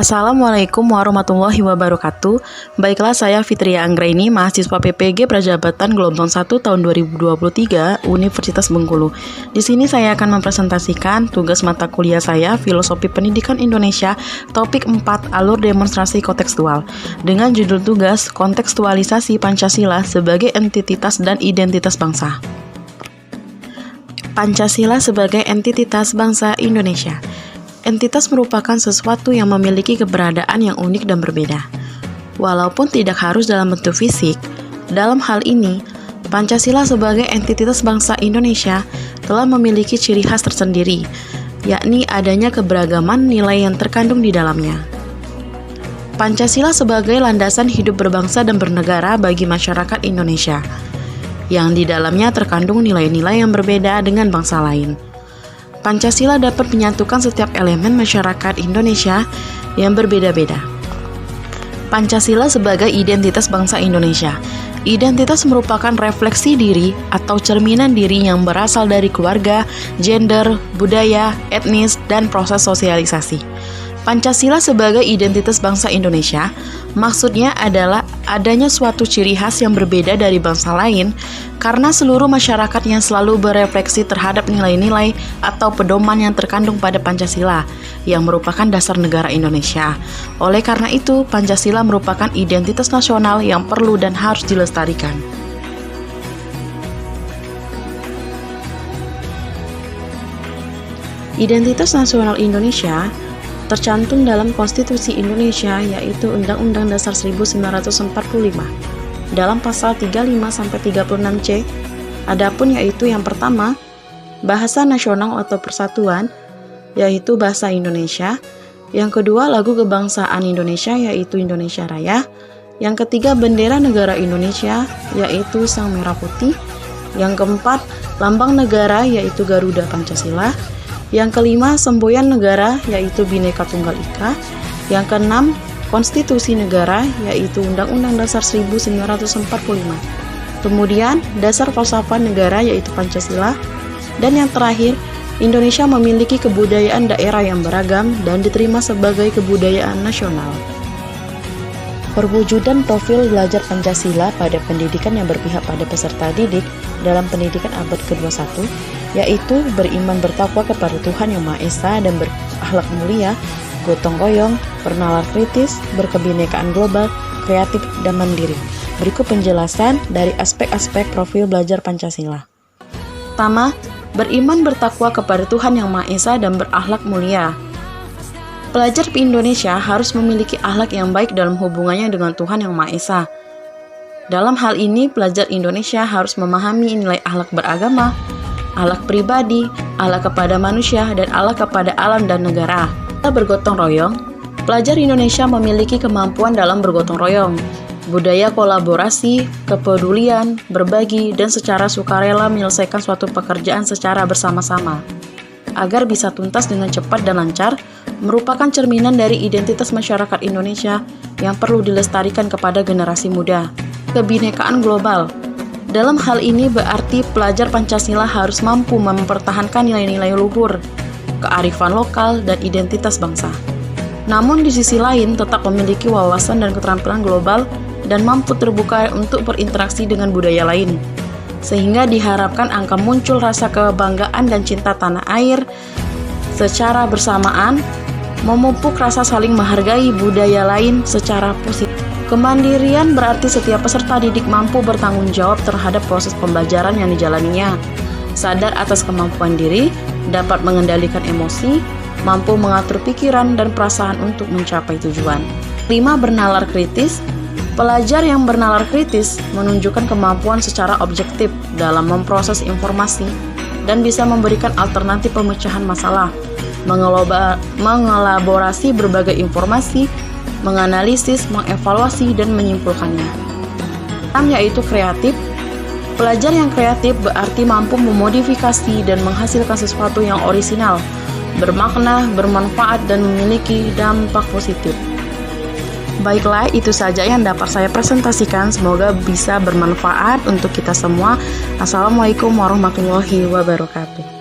Assalamualaikum warahmatullahi wabarakatuh. Baiklah, saya Fitria Anggraini, mahasiswa PPG Prajabatan Gelombang 1 tahun 2023 Universitas Bengkulu. Di sini saya akan mempresentasikan tugas mata kuliah saya, Filosofi Pendidikan Indonesia, topik 4, alur demonstrasi kontekstual, dengan judul tugas kontekstualisasi Pancasila sebagai entitas dan identitas bangsa. Pancasila sebagai entitas bangsa Indonesia. Entitas merupakan sesuatu yang memiliki keberadaan yang unik dan berbeda. Walaupun tidak harus dalam bentuk fisik, dalam hal ini, Pancasila sebagai entitas bangsa Indonesia telah memiliki ciri khas tersendiri, yakni adanya keberagaman nilai yang terkandung di dalamnya. Pancasila sebagai landasan hidup berbangsa dan bernegara bagi masyarakat Indonesia, yang di dalamnya terkandung nilai-nilai yang berbeda dengan bangsa lain. Pancasila dapat menyatukan setiap elemen masyarakat Indonesia yang berbeda-beda. Pancasila sebagai identitas bangsa Indonesia. Identitas merupakan refleksi diri atau cerminan diri yang berasal dari keluarga, gender, budaya, etnis, dan proses sosialisasi. Pancasila sebagai identitas bangsa Indonesia, maksudnya adalah adanya suatu ciri khas yang berbeda dari bangsa lain karena seluruh masyarakat yang selalu berefleksi terhadap nilai-nilai atau pedoman yang terkandung pada Pancasila yang merupakan dasar negara Indonesia. Oleh karena itu, Pancasila merupakan identitas nasional yang perlu dan harus dilestarikan. Identitas nasional Indonesia tercantum dalam Konstitusi Indonesia, yaitu Undang-Undang Dasar 1945 dalam pasal 35-36C. Adapun yaitu yang pertama, bahasa nasional atau persatuan, yaitu bahasa Indonesia. Yang kedua, lagu kebangsaan Indonesia, yaitu Indonesia Raya. Yang ketiga, bendera negara Indonesia, yaitu Sang Merah Putih. Yang keempat, lambang negara, yaitu Garuda Pancasila. Yang kelima, semboyan negara, yaitu Bhinneka Tunggal Ika. Yang keenam, konstitusi negara, yaitu Undang-Undang Dasar 1945. Kemudian, dasar falsafah negara, yaitu Pancasila. Dan yang terakhir, Indonesia memiliki kebudayaan daerah yang beragam dan diterima sebagai kebudayaan nasional. Perwujudan profil belajar Pancasila pada pendidikan yang berpihak pada peserta didik dalam pendidikan abad ke-21, yaitu beriman bertakwa kepada Tuhan Yang Maha Esa dan berakhlak mulia, gotong royong, bernalar kritis, berkebinekaan global, kreatif, dan mandiri. Berikut penjelasan dari aspek-aspek profil belajar Pancasila. Pertama, beriman bertakwa kepada Tuhan Yang Maha Esa dan berakhlak mulia. Pelajar di Indonesia harus memiliki akhlak yang baik dalam hubungannya dengan Tuhan Yang Maha Esa. Dalam hal ini, pelajar Indonesia harus memahami nilai akhlak beragama, akhlak pribadi, akhlak kepada manusia, dan akhlak kepada alam dan negara. Bergotong royong, pelajar Indonesia memiliki kemampuan dalam bergotong royong, budaya kolaborasi, kepedulian, berbagi, dan secara sukarela menyelesaikan suatu pekerjaan secara bersama-sama. Agar bisa tuntas dengan cepat dan lancar, merupakan cerminan dari identitas masyarakat Indonesia yang perlu dilestarikan kepada generasi muda. Kebinekaan global. Dalam hal ini berarti pelajar Pancasila harus mampu mempertahankan nilai-nilai luhur, kearifan lokal, dan identitas bangsa. Namun di sisi lain tetap memiliki wawasan dan keterampilan global dan mampu terbuka untuk berinteraksi dengan budaya lain. Sehingga diharapkan akan muncul rasa kebanggaan dan cinta tanah air secara bersamaan, memupuk rasa saling menghargai budaya lain secara positif. Kemandirian berarti setiap peserta didik mampu bertanggung jawab terhadap proses pembelajaran yang dijalaninya, sadar atas kemampuan diri, dapat mengendalikan emosi, mampu mengatur pikiran dan perasaan untuk mencapai tujuan. 5. Bernalar kritis. Pelajar yang bernalar kritis menunjukkan kemampuan secara objektif dalam memproses informasi dan bisa memberikan alternatif pemecahan masalah, mengelaborasi berbagai informasi, menganalisis, mengevaluasi, dan menyimpulkannya. 6. Yaitu kreatif. Pelajar yang kreatif berarti mampu memodifikasi dan menghasilkan sesuatu yang orisinal, bermakna, bermanfaat, dan memiliki dampak positif. Baiklah, itu saja yang dapat saya presentasikan. Semoga bisa bermanfaat untuk kita semua. Assalamualaikum warahmatullahi wabarakatuh.